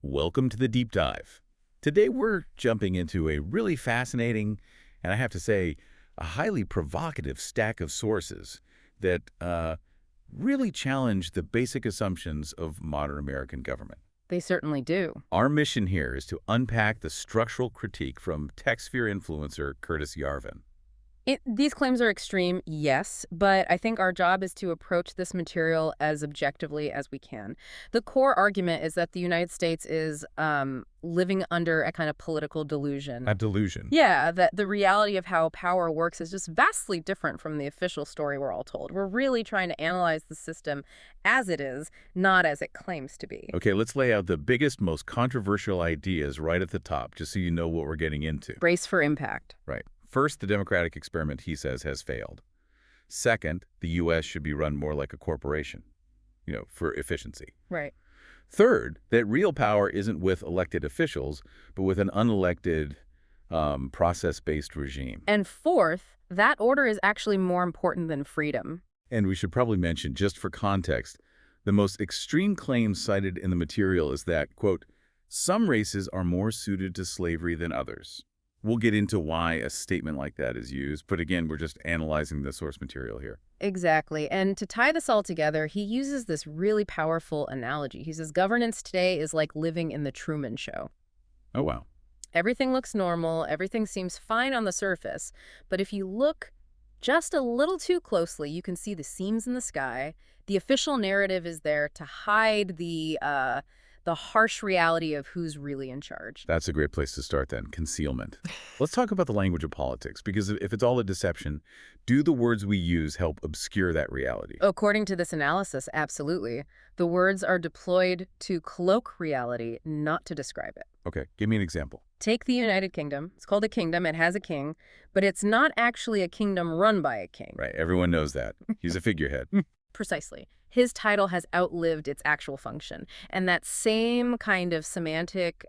Welcome to the Deep Dive. Today we're jumping into a really fascinating, and I have to say, a highly provocative stack of sources that really challenge the basic assumptions of modern American government. They certainly do. Our mission here is to unpack the structural critique from tech sphere influencer Curtis Yarvin. These claims are extreme, yes, but I think our job is to approach this material as objectively as we can. The core argument is that the United States is living under a kind of political delusion. A delusion? Yeah, that the reality of how power works is just vastly different from the official story we're all told. We're really trying to analyze the system as it is, not as it claims to be. Okay, let's lay out the biggest, most controversial ideas right at the top, just so you know what we're getting into. Brace for impact. Right. First, the democratic experiment, he says, has failed. Second, the U.S. should be run more like a corporation, for efficiency. Right. Third, that real power isn't with elected officials, but with an unelected, process-based regime. And fourth, that order is actually more important than freedom. And we should probably mention, just for context, the most extreme claim cited in the material is that, quote, some races are more suited to slavery than others. We'll get into why a statement like that is used, but again, we're just analyzing the source material here. Exactly. And to tie this all together, he uses this really powerful analogy. He says governance today is like living in the Truman Show. Oh, wow. Everything looks normal, everything seems fine on the surface, but if you look just a little too closely, you can see the seams in the sky. The official narrative is there to hide the harsh reality of who's really in charge. That's a great place to start then, concealment. Let's talk about the language of politics, because if it's all a deception, do the words we use help obscure that reality? According to this analysis, absolutely. The words are deployed to cloak reality, not to describe it. Okay, give me an example. Take the United Kingdom. It's called a kingdom. It has a king, but it's not actually a kingdom run by a king. Right, everyone knows that. He's a figurehead. Precisely. His title has outlived its actual function. And that same kind of semantic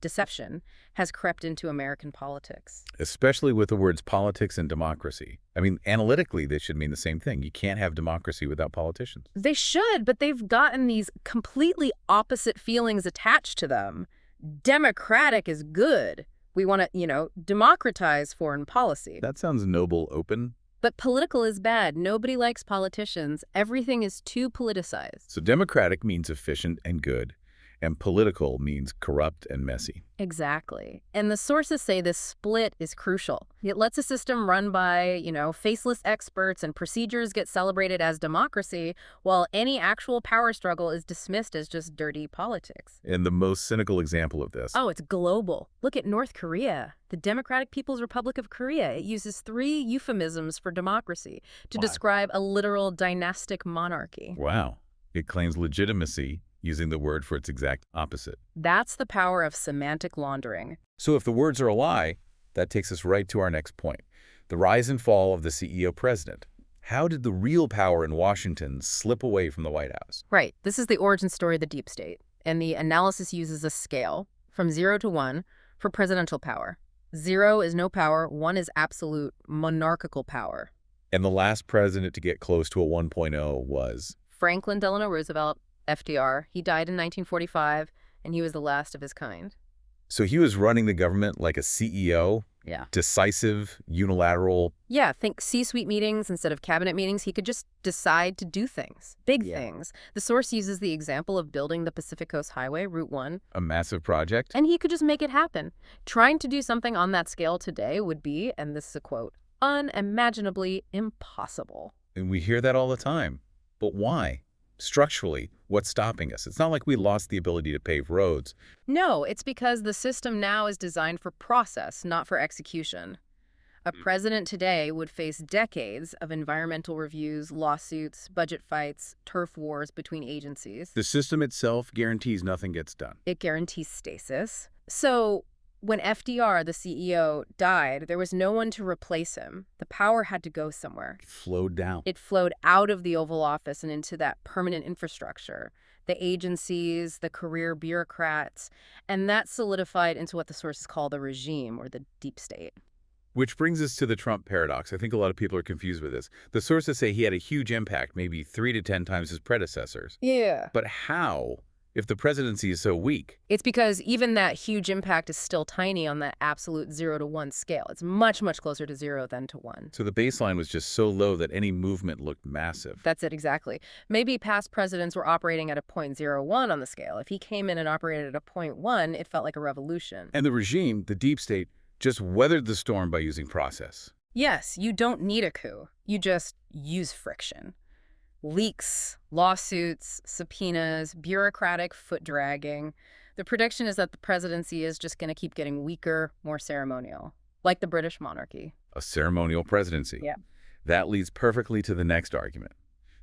deception has crept into American politics. Especially with the words politics and democracy. I mean, analytically, they should mean the same thing. You can't have democracy without politicians. They should, but they've gotten these completely opposite feelings attached to them. Democratic is good. We want to, democratize foreign policy. That sounds noble, open. But political is bad. Nobody likes politicians. Everything is too politicized. So democratic means efficient and good, and political means corrupt and messy. Exactly. And the sources say this split is crucial. It lets a system run by, faceless experts and procedures get celebrated as democracy, while any actual power struggle is dismissed as just dirty politics. And the most cynical example of this. Oh, it's global. Look at North Korea, the Democratic People's Republic of Korea. It uses 3 euphemisms for democracy to describe a literal dynastic monarchy. Wow. It claims legitimacy using the word for its exact opposite. That's the power of semantic laundering. So if the words are a lie, that takes us right to our next point, the rise and fall of the CEO president. How did the real power in Washington slip away from the White House? Right. This is the origin story of the deep state. And the analysis uses a scale from 0 to 1 for presidential power. 0 is no power, 1 is absolute monarchical power. And the last president to get close to a 1.0 was? Franklin Delano Roosevelt, FDR. He died in 1945, and he was the last of his kind. So he was running the government like a CEO? Yeah. Decisive, unilateral? Yeah, think C-suite meetings instead of cabinet meetings. He could just decide to do things, big things. The source uses the example of building the Pacific Coast Highway, Route 1. A massive project? And he could just make it happen. Trying to do something on that scale today would be, and this is a quote, unimaginably impossible. And we hear that all the time. But why? Structurally, what's stopping us? It's not like we lost the ability to pave roads. No, it's because the system now is designed for process, not for execution. A president today would face decades of environmental reviews, lawsuits, budget fights, turf wars between agencies. The system itself guarantees nothing gets done. It guarantees stasis. So when FDR, the CEO, died, there was no one to replace him. The power had to go somewhere. It flowed down. It flowed out of the Oval Office and into that permanent infrastructure, the agencies, the career bureaucrats, and that solidified into what the sources call the regime or the deep state. Which brings us to the Trump paradox. I think a lot of people are confused with this. The sources say he had a huge impact, maybe 3 to 10 times his predecessors. Yeah. But how if the presidency is so weak? It's because even that huge impact is still tiny on the absolute 0 to 1 scale. It's much, much closer to 0 than to 1. So the baseline was just so low that any movement looked massive. That's it, exactly. Maybe past presidents were operating at a 0.01 on the scale. If he came in and operated at a 0.1, it felt like a revolution. And the regime, the deep state, just weathered the storm by using process. Yes, you don't need a coup. You just use friction. Leaks, lawsuits, subpoenas, bureaucratic foot-dragging. The prediction is that the presidency is just going to keep getting weaker, more ceremonial, like the British monarchy. A ceremonial presidency. Yeah. That leads perfectly to the next argument,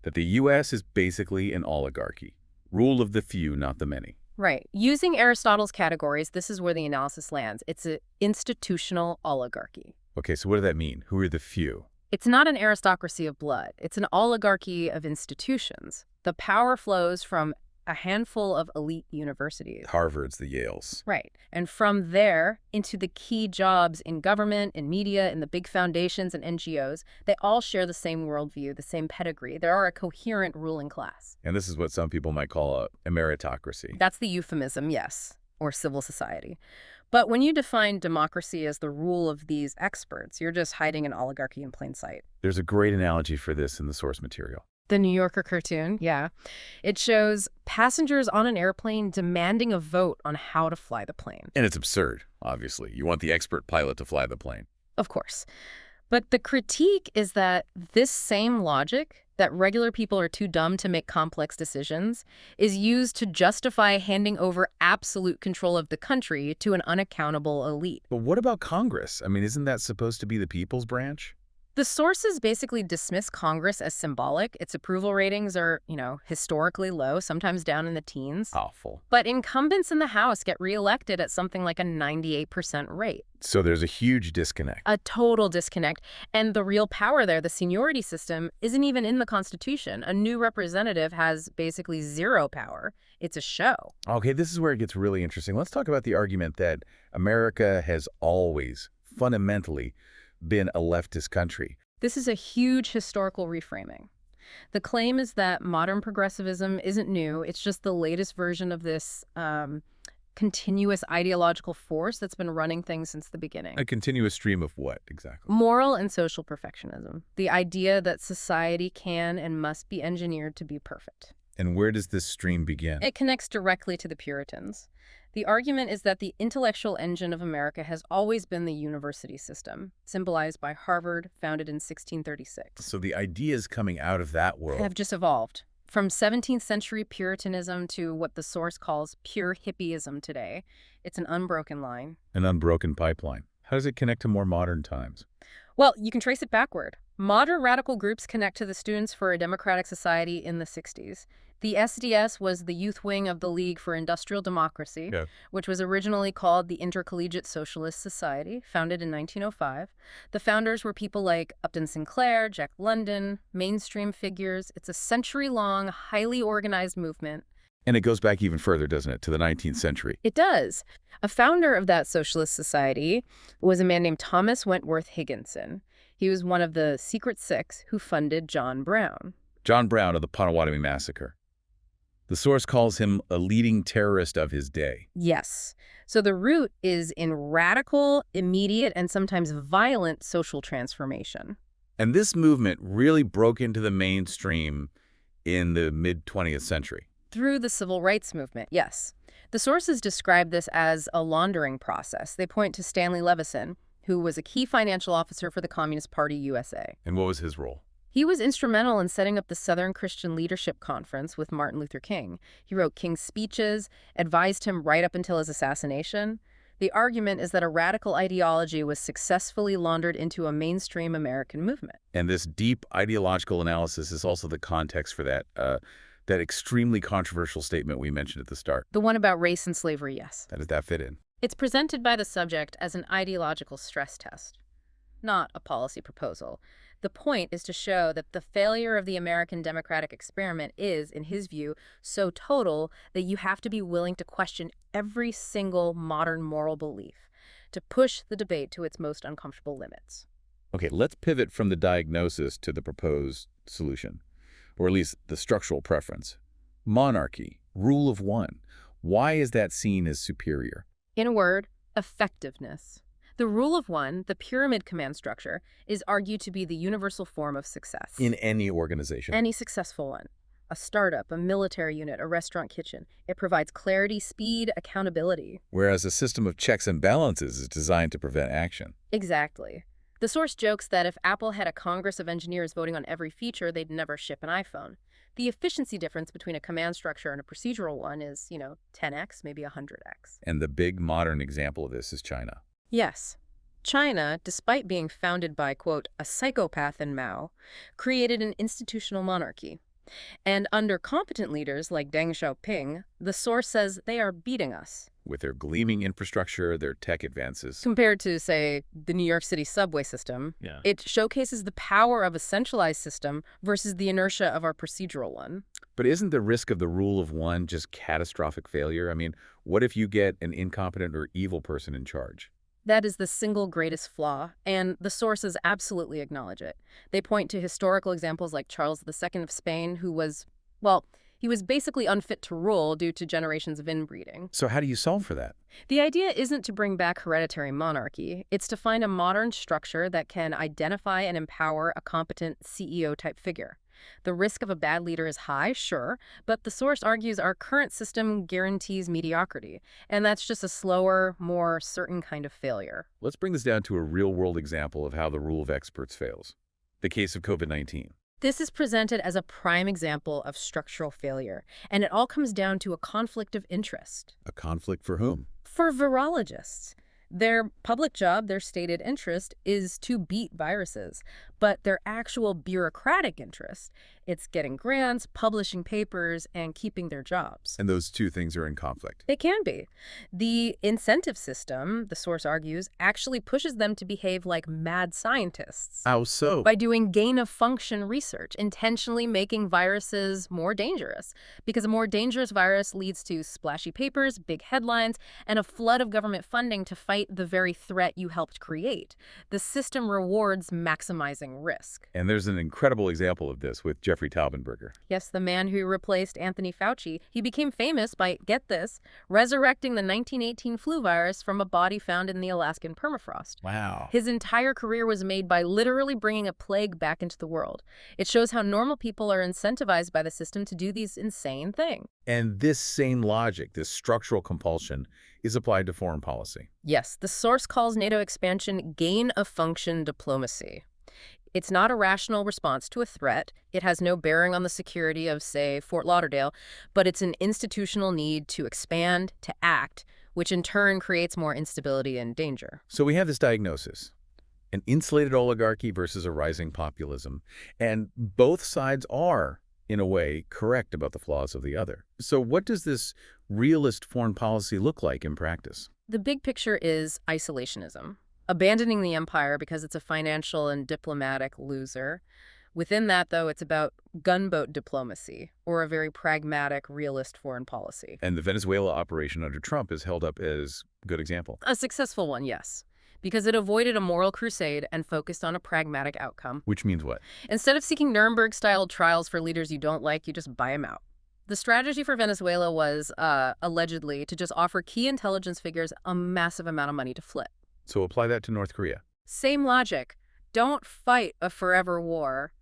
that the U.S. is basically an oligarchy. Rule of the few, not the many. Right. Using Aristotle's categories, this is where the analysis lands. It's an institutional oligarchy. Okay, so what does that mean? Who are the few? It's not an aristocracy of blood. It's an oligarchy of institutions. The power flows from a handful of elite universities. Harvard's, the Yales. Right. And from there into the key jobs in government, in media, in the big foundations and NGOs, they all share the same worldview, the same pedigree. They are a coherent ruling class. And this is what some people might call a meritocracy. That's the euphemism, yes, or civil society. But when you define democracy as the rule of these experts, you're just hiding an oligarchy in plain sight. There's a great analogy for this in the source material. The New Yorker cartoon, yeah. It shows passengers on an airplane demanding a vote on how to fly the plane. And it's absurd, obviously. You want the expert pilot to fly the plane. Of course. But the critique is that this same logic, that regular people are too dumb to make complex decisions, is used to justify handing over absolute control of the country to an unaccountable elite. But what about Congress? I mean, isn't that supposed to be the people's branch? The sources basically dismiss Congress as symbolic. Its approval ratings are, historically low, sometimes down in the teens. Awful. But incumbents in the House get reelected at something like a 98% rate. So there's a huge disconnect. A total disconnect. And the real power there, the seniority system, isn't even in the Constitution. A new representative has basically zero power. It's a show. Okay, this is where it gets really interesting. Let's talk about the argument that America has always, fundamentally, been a leftist country. This is a huge historical reframing. The claim is that modern progressivism isn't new. It's just the latest version of this continuous ideological force that's been running things since the beginning. A continuous stream of what, exactly? Moral and social perfectionism. The idea that society can and must be engineered to be perfect. And where does this stream begin? It connects directly to the Puritans. The argument is that the intellectual engine of America has always been the university system, symbolized by Harvard, founded in 1636. So the ideas coming out of that world Have just evolved. From 17th century Puritanism to what the source calls pure hippieism today. It's an unbroken line. an unbroken pipeline. How does it connect to more modern times? Well, you can trace it backward. Modern radical groups connect to the Students for a Democratic Society in the 60s. The SDS was the youth wing of the League for Industrial Democracy, which was originally called the Intercollegiate Socialist Society, founded in 1905. The founders were people like Upton Sinclair, Jack London, mainstream figures. It's a century-long, highly organized movement. And it goes back even further, doesn't it, to the 19th century? It does. A founder of that socialist society was a man named Thomas Wentworth Higginson. He was one of the Secret Six who funded John Brown. John Brown of the Potawatomi Massacre. The source calls him a leading terrorist of his day. Yes. So the root is in radical, immediate, and sometimes violent social transformation. And this movement really broke into the mainstream in the mid-20th century. Through the civil rights movement, yes. The sources describe this as a laundering process. They point to Stanley Levison, who was a key financial officer for the Communist Party USA. And what was his role? He was instrumental in setting up the Southern Christian Leadership Conference with Martin Luther King. He wrote King's speeches, advised him right up until his assassination. The argument is that a radical ideology was successfully laundered into a mainstream American movement. And this deep ideological analysis is also the context for that extremely controversial statement we mentioned at the start. The one about race and slavery, yes. How does that fit in? It's presented by the subject as an ideological stress test, not a policy proposal. The point is to show that the failure of the American democratic experiment is, in his view, so total that you have to be willing to question every single modern moral belief, to push the debate to its most uncomfortable limits. Okay, let's pivot from the diagnosis to the proposed solution, or at least the structural preference. Monarchy. Rule of one. Why is that seen as superior? In a word, effectiveness. The rule of one, the pyramid command structure, is argued to be the universal form of success. In any organization. Any successful one. A startup, a military unit, a restaurant kitchen. It provides clarity, speed, accountability. Whereas a system of checks and balances is designed to prevent action. Exactly. The source jokes that if Apple had a Congress of engineers voting on every feature, they'd never ship an iPhone. The efficiency difference between a command structure and a procedural one is, 10x, maybe 100x. And the big modern example of this is China. Yes. China, despite being founded by, quote, a psychopath in Mao, created an institutional monarchy. And under competent leaders like Deng Xiaoping, the source says they are beating us. With their gleaming infrastructure, their tech advances. Compared to, say, the New York City subway system, it showcases the power of a centralized system versus the inertia of our procedural one. But isn't the risk of the rule of one just catastrophic failure? I mean, what if you get an incompetent or evil person in charge? That is the single greatest flaw, and the sources absolutely acknowledge it. They point to historical examples like Charles II of Spain, who was, he was basically unfit to rule due to generations of inbreeding. So how do you solve for that? The idea isn't to bring back hereditary monarchy. It's to find a modern structure that can identify and empower a competent CEO-type figure. The risk of a bad leader is high, sure, but the source argues our current system guarantees mediocrity, and that's just a slower, more certain kind of failure. Let's bring this down to a real-world example of how the rule of experts fails. The case of COVID-19. This is presented as a prime example of structural failure, and it all comes down to a conflict of interest. A conflict for whom? For virologists. Their public job, their stated interest, is to beat viruses. But their actual bureaucratic interest, it's getting grants, publishing papers, and keeping their jobs. And those two things are in conflict. They can be. The incentive system, the source argues, actually pushes them to behave like mad scientists. How so? By doing gain-of-function research, intentionally making viruses more dangerous. Because a more dangerous virus leads to splashy papers, big headlines, and a flood of government funding to fight the very threat you helped create. The system rewards maximizing risk. And there's an incredible example of this with Jeffrey Taubenberger. Yes, the man who replaced Anthony Fauci. He became famous by, get this, resurrecting the 1918 flu virus from a body found in the Alaskan permafrost. Wow. His entire career was made by literally bringing a plague back into the world. It shows how normal people are incentivized by the system to do these insane things. And this same logic, this structural compulsion, is applied to foreign policy. Yes, the source calls NATO expansion gain-of-function diplomacy. It's not a rational response to a threat. It has no bearing on the security of, say, Fort Lauderdale, but it's an institutional need to expand, to act, which in turn creates more instability and danger. So we have this diagnosis, an insulated oligarchy versus a rising populism, and both sides are, in a way, correct about the flaws of the other. So what does this realist foreign policy look like in practice? The big picture is isolationism. Abandoning the empire because it's a financial and diplomatic loser. Within that, though, it's about gunboat diplomacy, or a very pragmatic, realist foreign policy. And the Venezuela operation under Trump is held up as a good example. A successful one, yes, because it avoided a moral crusade and focused on a pragmatic outcome. Which means what? Instead of seeking Nuremberg-style trials for leaders you don't like, you just buy them out. The strategy for Venezuela was, allegedly, to just offer key intelligence figures a massive amount of money to flip. So apply that to North Korea. Same logic. Don't fight a forever war.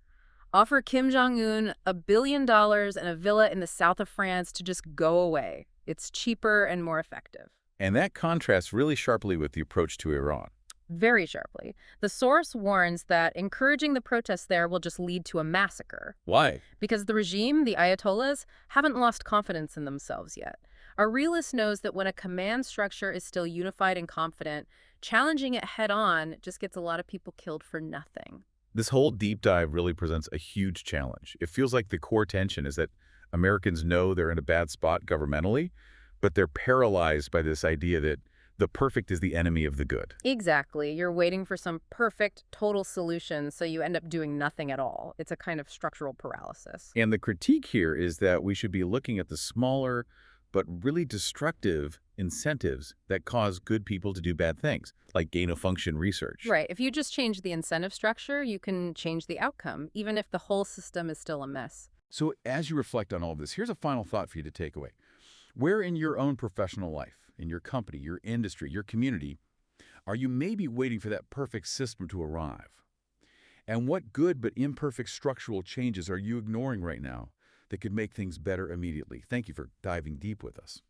Offer Kim Jong-un $1 billion and a villa in the south of France to just go away. It's cheaper and more effective. And that contrasts really sharply with the approach to Iran. Very sharply. The source warns that encouraging the protests there will just lead to a massacre. Why? Because the regime, the Ayatollahs, haven't lost confidence in themselves yet. A realist knows that when a command structure is still unified and confident, challenging it head-on just gets a lot of people killed for nothing. This whole deep dive really presents a huge challenge. It feels like the core tension is that Americans know they're in a bad spot governmentally, but they're paralyzed by this idea that the perfect is the enemy of the good. Exactly. You're waiting for some perfect, total solution, so you end up doing nothing at all. It's a kind of structural paralysis. And the critique here is that we should be looking at the smaller but really destructive incentives that cause good people to do bad things, like gain-of-function research. Right. If you just change the incentive structure, you can change the outcome, even if the whole system is still a mess. So as you reflect on all of this, here's a final thought for you to take away. Where in your own professional life, in your company, your industry, your community, are you maybe waiting for that perfect system to arrive? And what good but imperfect structural changes are you ignoring right now that could make things better immediately? Thank you for diving deep with us.